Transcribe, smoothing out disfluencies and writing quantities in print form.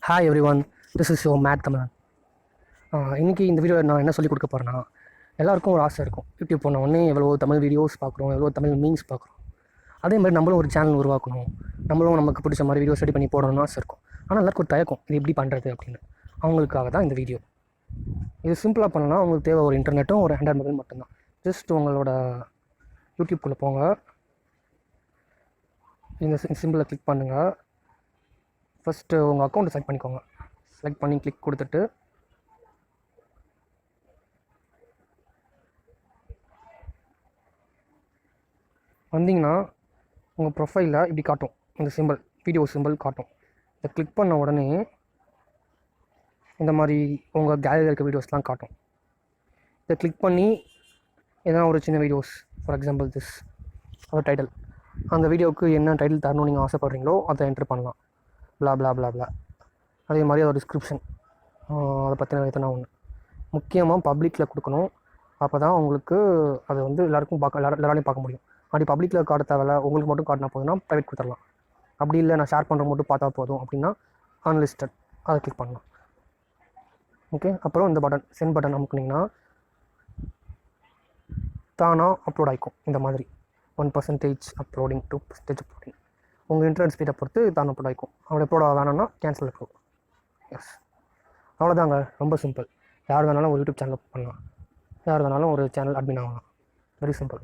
Hi everyone, this is your mad Tamilan. இன்றைக்கி இந்த video நான் என்ன சொல்லிக் கொடுக்க போகிறேன்னா, எல்லாருக்கும் ஒரு ஆசை இருக்கும். யூடியூப் போன உடனே எவ்வளோ தமிழ் வீடியோஸ் பார்க்குறோம், எவ்வளோ தமிழ் மீம்ஸ் பார்க்குறோம். அதே மாதிரி நம்மளும் ஒரு சேனல் உருவாக்கணும், நம்மளும் நமக்கு பிடிச்ச மாதிரி வீடியோஸ் ரெடி பண்ணி போடணும்னு ஆசை இருக்கும். ஆனால் எல்லாருக்கும் ஒரு தயக்கம், இது எப்படி பண்ணுறது அப்படின்னு. அவங்களுக்காக தான் இந்த வீடியோ. இது சிம்பிளாக பண்ணலாம். அவங்களுக்கு தேவை ஒரு இன்டர்நெட்டும் ஒரு ஆண்ட்ராய்ட் மொபைல் மட்டும்தான். ஜஸ்ட் உங்களோட யூடியூப்குள்ளே போங்க, இந்த சிம்பிளை கிளிக் பண்ணுங்கள். ஃபஸ்ட்டு உங்கள் அக்கௌண்ட்டை செலக்ட் பண்ணிக்கோங்க. செலக்ட் பண்ணி கிளிக் கொடுத்துட்டு வந்தீங்கன்னா உங்கள் ப்ரொஃபைலில் இப்படி காட்டும், இந்த சிம்பிள், வீடியோ சிம்பிள் காட்டும். இதை கிளிக் பண்ண உடனே இந்த மாதிரி உங்கள் கேலரியில் இருக்க வீடியோஸ்லாம் காட்டும். இதை கிளிக் பண்ணி எதனா ஒரு சின்ன வீடியோஸ், ஃபார் எக்ஸாம்பிள் திஸ் ஒரு டைட்டில், அந்த வீடியோவுக்கு என்ன டைட்டில் தரணும்னு நீங்கள் ஆசைப்பட்றீங்களோ அதை என்ட்ரு பண்ணலாம். பிளா பிளா பிளா பிளா. அதே மாதிரி ஒரு டிஸ்கிரிப்ஷன், அதை பற்றின எத்தனை ஒன்று முக்கியமாக பப்ளிக்கில் கொடுக்கணும். அப்போ தான் உங்களுக்கு அது வந்து எல்லாருக்கும் எல்லாராலையும் பார்க்க முடியும். அப்படி பப்ளிக்கில் காட்ட தேவையில்ல, உங்களுக்கு மட்டும் காட்டினா போதுன்னா ப்ரைவேட் கொடுத்துடலாம். அப்படி இல்லை நான் ஷேர் பண்ணுற மட்டும் பார்த்தா போதும் அப்படின்னா அன்லிஸ்டட், அதை கிளிக் பண்ணலாம். ஓகே, அப்புறம் இந்த பட்டன் சென்ட் பட்டன் அமுக்குனிங்கன்னா தானாக அப்லோட் ஆகிக்கும். இந்த மாதிரி 1% அப்லோடிங், 2% அப்லோடிங், உங்கள் இன்டர்நெட் ஸ்பீடை பொறுத்து தான் அப்லோட் ஆகிக்கும். அப்படி அப்லோட் வேணும்னா கேன்சல் அப்லோட். எஸ், அவ்வளோதாங்க, ரொம்ப சிம்பிள். யார் வேணாலும் ஒரு யூடியூப் சேனல் பண்ணலாம், யார் வேணாலும் ஒரு சேனல் அட்மின் ஆகலாம். Very simple.